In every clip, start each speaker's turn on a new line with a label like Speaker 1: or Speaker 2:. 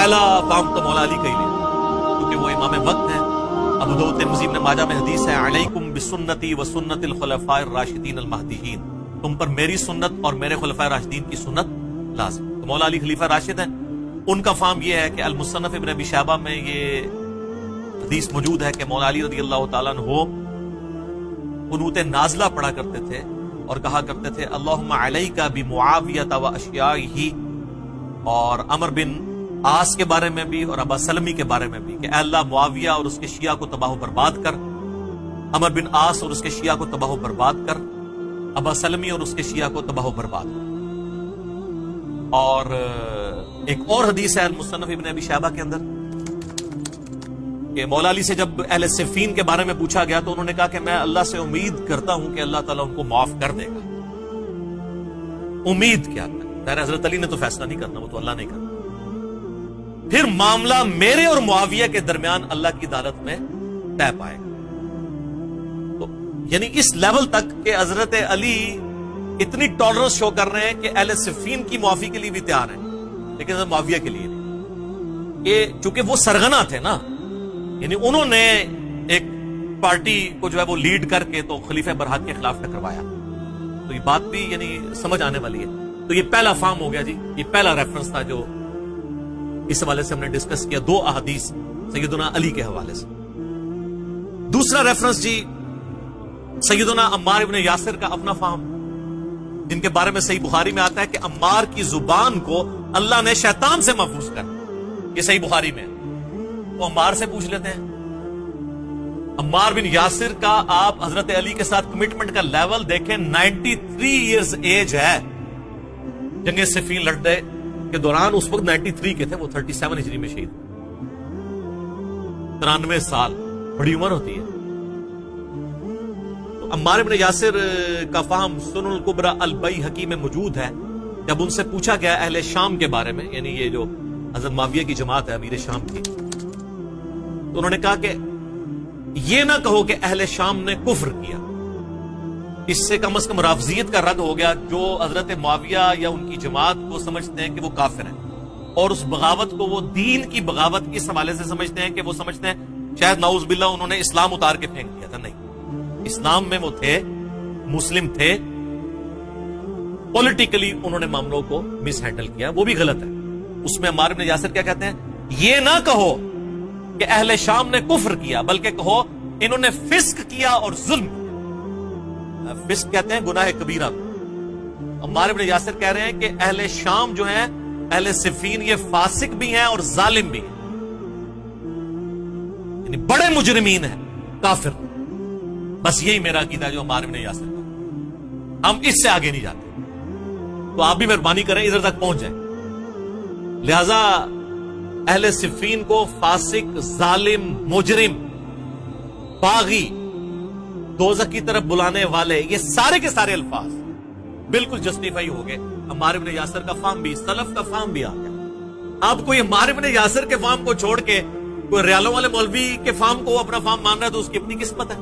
Speaker 1: پہلا فام تو مولا علی کا ہی لیا، کیونکہ وہ امام وقت ہیں۔ ابو داؤد ترمذی ابن ماجہ میں حدیث ہے، علیکم بسنتی و سنت الخلفاء الراشدین المہدیین، تم پر میری سنت اور میرے خلفاء راشدین کی سنت لازم۔ تو مولا علی خلیفہ راشد ہیں، ان کا فام یہ ہے کہ المصنف ابن ابی شیبہ میں یہ حدیث موجود ہے کہ مولا علی رضی اللہ تعالیٰ عنہ قنوت نازلہ پڑھا کرتے تھے اور کہا کرتے تھے اللہم علیک بمعاویہ و اشیائہ، اور عمر بن عاص کے بارے میں بھی اور ابا سلمی کے بارے میں بھی کہ اے اللہ معاویہ اور اس کے شیعہ کو تباہ و برباد کر، عمر بن عاص اور اس کے شیعہ کو تباہ و برباد کر، ابا سلمی اور اس کے شیعہ کو تباہ و برباد کر۔ اور ایک اور حدیث ہے المصنف ابن ابی شیبہ کے اندر کہ مولا علی سے جب اہل صفین کے بارے میں پوچھا گیا تو انہوں نے کہا کہ میں اللہ سے امید کرتا ہوں کہ اللہ تعالیٰ ان کو معاف کر دے گا۔ امید کیا ہے؟ حضرت علی نے تو فیصلہ نہیں کرنا، وہ تو اللہ نہیں کرنا۔ پھر معاملہ میرے اور معاویہ کے درمیان اللہ کی عدالت میں طے پائے گا۔ تو یعنی اس لیول تک کہ حضرت علی اتنی ٹالرنس شو کر رہے ہیں کہ اہل صفین کی معافی کے لیے بھی تیار ہیں، لیکن حضرت معاویہ کے لیے نہیں، کہ چونکہ وہ سرغنہ تھے نا، یعنی انہوں نے ایک پارٹی کو جو ہے وہ لیڈ کر کے تو خلیفہ برحق کے خلاف ٹکروایا۔ تو یہ بات بھی یعنی سمجھ آنے والی ہے۔ تو یہ پہلا فارم ہو گیا جی، یہ پہلا ریفرنس تھا جو اس حوالے سے ہم نے ڈسکس کیا، دو احادیث سیدنا علی کے حوالے سے۔ دوسرا ریفرنس جی سیدنا عمار ابن یاسر کا اپنا فارم، جن کے بارے میں صحیح بخاری میں آتا ہے کہ عمار کی زبان کو اللہ نے شیطان سے محفوظ کر، یہ صحیح بخاری میں ہے۔ تو عمار سے پوچھ لیتے ہیں، عمار بن یاسر کا آپ حضرت علی کے ساتھ کمٹمنٹ کا لیول دیکھیں، 93 ایئرز ایج ہے، جنگ صفین لڑنے کے دوران اس وقت 93 کے تھے، وہ 37 ہجری میں شہید، 93 سال، بڑی عمر ہوتی ہے۔ تو عمار بن یاسر کا فہم سنن الکبری البیہقی میں موجود ہے۔ جب ان سے پوچھا گیا اہل شام کے بارے میں، یعنی یہ جو حضرت معاویہ کی جماعت ہے امیر شام کی، تو انہوں نے کہا کہ یہ نہ کہو کہ اہل شام نے کفر کیا، اس سے کم از کم رافضیت کا رد ہو گیا، جو حضرت معاویہ یا ان کی جماعت کو سمجھتے ہیں کہ وہ کافر ہیں، اور اس بغاوت کو وہ دین کی بغاوت اس حوالے سے سمجھتے ہیں کہ وہ سمجھتے ہیں شاید نعوذ باللہ انہوں نے اسلام اتار کے پھینک دیا تھا۔ نہیں، اسلام میں وہ تھے، مسلم تھے، پولیٹیکلی انہوں نے معاملوں کو مس ہینڈل کیا، وہ بھی غلط ہے۔ اس میں عمار بن یاسر کیا کہتے ہیں، یہ نہ کہو کہ اہل شام نے کفر کیا، بلکہ کہو انہوں نے فسق کیا اور ظلم کیا۔ فسق کہتے ہیں گناہ کبیرہ کو۔ عمار بن یاسر کہہ رہے ہیں کہ اہل شام جو ہیں، اہل صفین، یہ فاسق بھی ہیں اور ظالم بھی ہیں، یعنی بڑے مجرمین ہیں، کافر۔ بس یہی میرا عقیدہ ہے جو عمار بن یاسر کا، ہم اس سے آگے نہیں جاتے۔ تو آپ بھی مہربانی کریں ادھر تک پہنچ جائیں۔ لہذا اہل صفین کو فاسق، ظالم، مجرم، باغی، دوزخ کی طرف بلانے والے، یہ سارے کے سارے الفاظ بالکل جسٹیفائی ہو گئے۔ عمار بن یاسر کا فام بھی، سلف کا فام بھی آ گیا۔ اب کوئی عمار بن یاسر کے فام کو چھوڑ کے کوئی ریالوں والے مولوی کے فام کو اپنا فام مان رہا ہے تو اس کی اپنی قسمت ہے۔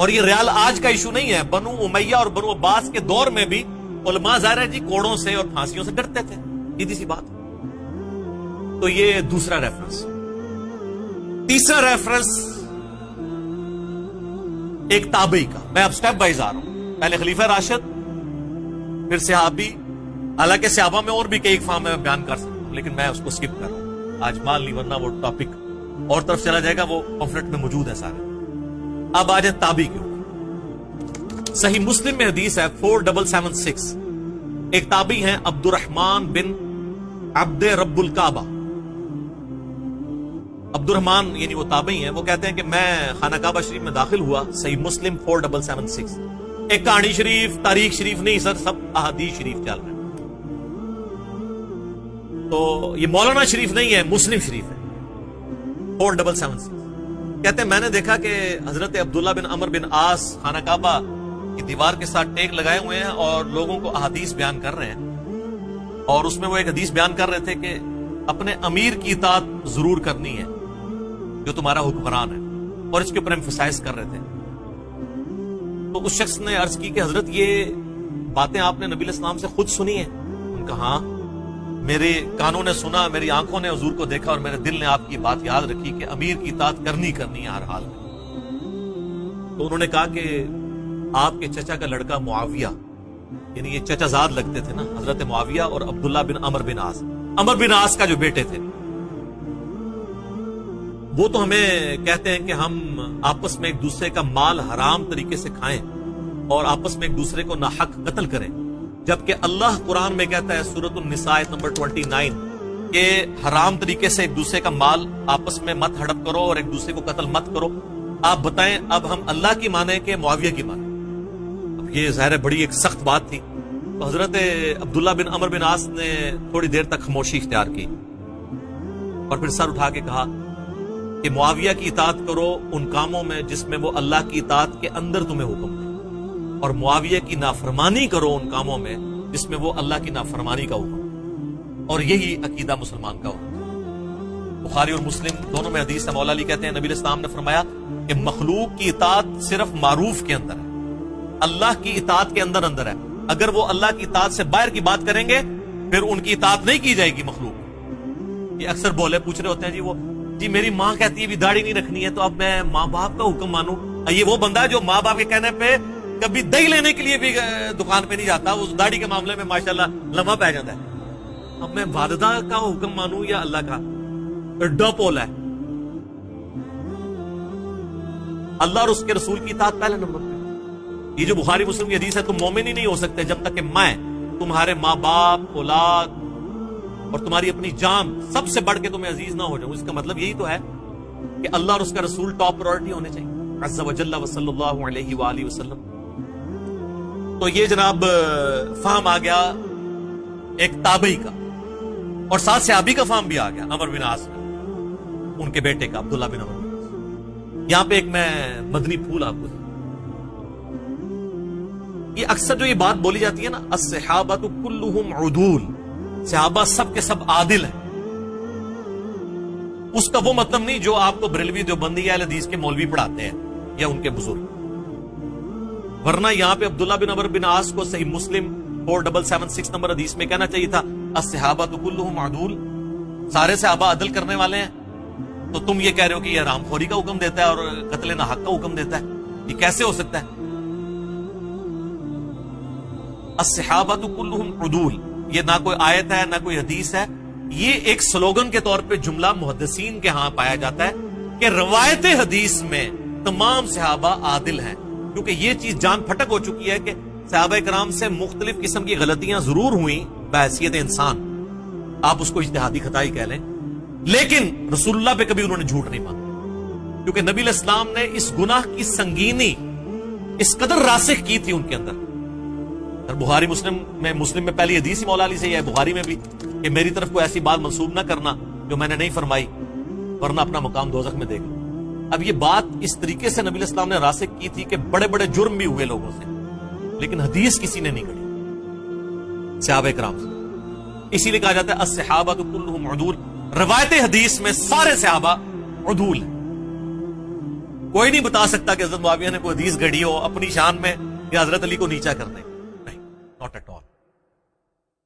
Speaker 1: اور یہ ریال آج کا ایشو نہیں ہے، بنو امیہ اور بنو عباس کے دور میں بھی علماء ظاہر ہے جی کوڑوں سے اور پھانسیوں سے ڈرتے تھے، سیدھی سی بات۔ تو یہ دوسرا ریفرنس۔ تیسرا ریفرنس ایک تابعی کا، میں اب سٹیپ وائز آ رہا ہوں، پہلے خلیفہ راشد، پھر صحابی، حالانکہ صحابہ میں اور بھی کئی فارم میں بیان کر سکتا ہوں لیکن میں اس کو سکپ کر رہا ہوں آج، مال نہیں، ورنہ وہ ٹاپک اور طرف چلا جائے گا، وہ پمفلٹ میں موجود ہے سارے۔ اب آ جائیں تابعی کے اوپر۔ صحیح مسلم میں حدیث ہے 4776، ایک تابعی ہیں عبد الرحمن بن عبد رب الکعبہ۔ عبد الرحمن یعنی وہ تابعی ہیں، وہ کہتے ہیں کہ میں خانہ کعبہ شریف میں داخل ہوا، صحیح مسلم 4776، ایک کہانی شریف، تاریخ شریف نہیں سر، سب احادیث شریف چل رہے ہیں۔ تو یہ مولانا شریف نہیں ہے، مسلم شریف ہے 4776۔ کہتے ہیں میں نے دیکھا کہ حضرت عبداللہ بن عمر بن عاص خانہ کعبہ کی دیوار کے ساتھ ٹیک لگائے ہوئے ہیں اور لوگوں کو احادیث بیان کر رہے ہیں، اور اس میں وہ ایک حدیث بیان کر رہے تھے کہ اپنے امیر کی اطاعت ضرور کرنی ہے جو تمہارا حکمران ہے، اور اس کے اوپر ایمفسائز کر رہے تھے۔ تو اس شخص نے عرض کی کہ حضرت یہ باتیں آپ نے نبی علیہ السلام سے خود سنی ہیں؟ ان کا ہاں، میرے کانوں نے سنا، میری آنکھوں نے حضور کو دیکھا اور میرے دل نے آپ کی بات یاد رکھی کہ امیر کی اطاعت کرنی ہے ہر حال میں۔ تو انہوں نے کہا کہ آپ کے چچا کا لڑکا معاویہ، یعنی یہ چچا زاد لگتے تھے نا، حضرت معاویہ اور عبداللہ بن عمر بن عاص، عمر بن عاص کا جو بیٹے تھے، وہ تو ہمیں کہتے ہیں کہ ہم آپس میں ایک دوسرے کا مال حرام طریقے سے کھائیں اور آپس میں ایک دوسرے کو ناحق قتل کریں، جبکہ اللہ قرآن میں کہتا ہے سورۃ النساء نمبر 29 کہ حرام طریقے سے ایک دوسرے کا مال آپس میں مت ہڑپ کرو اور ایک دوسرے کو قتل مت کرو۔ آپ بتائیں اب ہم اللہ کی مانیں کہ معاویہ کی مانیں؟ اب یہ ظاہر ہے بڑی ایک سخت بات تھی، تو حضرت عبداللہ بن عمر بن عاص نے تھوڑی دیر تک خاموشی اختیار کی اور پھر سر اٹھا کے کہا کہ معاویہ کی اطاعت کرو ان کاموں میں جس میں وہ اللہ کی اطاعت کے اندر تمہیں حکم دے، اور معاویہ کی نافرمانی کرو ان کاموں میں جس میں وہ اللہ کی نافرمانی کا حکم، اور یہی عقیدہ مسلمان کا ہوتا ہے۔ بخاری اور مسلم دونوں میں حدیث ہے، مولا علی کہتے ہیں نبی علیہ السلام نے فرمایا کہ مخلوق کی اطاعت صرف معروف کے اندر ہے، اللہ کی اطاعت کے اندر ہے۔ اگر وہ اللہ کی اطاعت سے باہر کی بات کریں گے پھر ان کی اطاعت نہیں کی جائے گی مخلوق۔ یہ اکثر بولے پوچھ رہے ہوتے ہیں جی میری ماں کہتی ہے بھی داڑھی نہیں رکھنی ہے تو اب میں ماں باپ کا حکم مانوں؟ یہ وہ بندہ ہے جو ماں باپ کے کہنے پہ کبھی دہی لینے کے لیے بھی دکان پہ نہیں جاتا، اس داڑھی کے معاملے میں ماشاءاللہ لمحہ پہ جاتا ہے۔ اب میں والدہ کا حکم مانوں یا اللہ کا؟ ایڈا پول ہے۔ اللہ اور اس کے رسول کی اطاعت پہلے نمبر پہ۔ یہ جو بخاری مسلم کی حدیث ہے، تم مومن ہی نہیں ہو سکتے جب تک کہ میں تمہارے ماں باپ، اولاد اور تمہاری اپنی جان سب سے بڑھ کے تمہیں عزیز نہ ہو جاؤں۔ اس کا مطلب یہی تو ہے کہ اللہ اور اس کا رسول ٹاپ پرائورٹی ہونے چاہیے، عز و جل و صلی اللہ علیہ وآلہ وسلم۔ تو یہ جناب فہم آ گیا ایک تابعی کا، اور ساتھ صحابی کا فہم بھی آ گیا، عمر بن عاص کا، ان کے بیٹے کا عبداللہ بن عمر بن عاص۔ یہاں پہ ایک میں مدنی پھول آپ کو، یہ اکثر جو یہ بات بولی جاتی ہے نا، الصحابۃ کلھم عدول، صحابہ سب کے سب عادل ہیں، اس کا وہ مطلب نہیں جو آپ کو بریلوی دیوبندی اہل حدیث کے مولوی پڑھاتے ہیں یا ان کے بزرگ۔ ورنہ یہاں پہ عبداللہ بن عمر بن عاص کو صحیح مسلم 4776 نمبر حدیث میں کہنا چاہیے تھا الصحابۃ کلھم عدول، سارے صحابہ عدل کرنے والے ہیں۔ تو تم یہ کہہ رہے ہو کہ یہ حرام خوری کا حکم دیتا ہے اور قتل ناحق کا حکم دیتا ہے، یہ کیسے ہو سکتا ہے؟ الصحابۃ کلھم عدول، یہ نہ کوئی آیت ہے نہ کوئی حدیث ہے، یہ ایک سلوگن کے طور پہ جملہ محدثین کے ہاں پایا جاتا ہے کہ روایت حدیث میں تمام صحابہ عادل ہیں، کیونکہ یہ چیز جان پھٹک ہو چکی ہے کہ صحابہ کرام سے مختلف قسم کی غلطیاں ضرور ہوئیں بحیثیت انسان، آپ اس کو اجتہادی خطائی کہہ لیں، لیکن رسول اللہ پہ کبھی انہوں نے جھوٹ نہیں مانا، کیونکہ نبی علیہ السلام نے اس گناہ کی سنگینی اس قدر راسخ کی تھی ان کے اندر۔ بخاری مسلم میں پہلی حدیث ہی مولا علی سے ہے، بخاری میں بھی، کہ میری طرف کوئی ایسی بات منسوب نہ کرنا جو میں نے نہیں فرمائی ورنہ اپنا مقام دوزخ میں دیکھ لوں۔ اب یہ بات اس طریقے سے نبی علیہ السلام نے راسخ کی تھی کہ بڑے بڑے جرم بھی ہوئے لوگوں سے، لیکن حدیث کسی نے نہیں کڑی صحابہ کرام سے۔ اسی لیے کہا جاتا ہے الصحابۃ کلھم عدول، روایت حدیث میں سارے صحابہ عدول ہیں۔ کوئی نہیں بتا سکتا کہ حضرت معاویہ نے کوئی حدیث گھڑی ہو اپنی شان میں یا حضرت علی کو نیچا کرنے، نہیں، not at all۔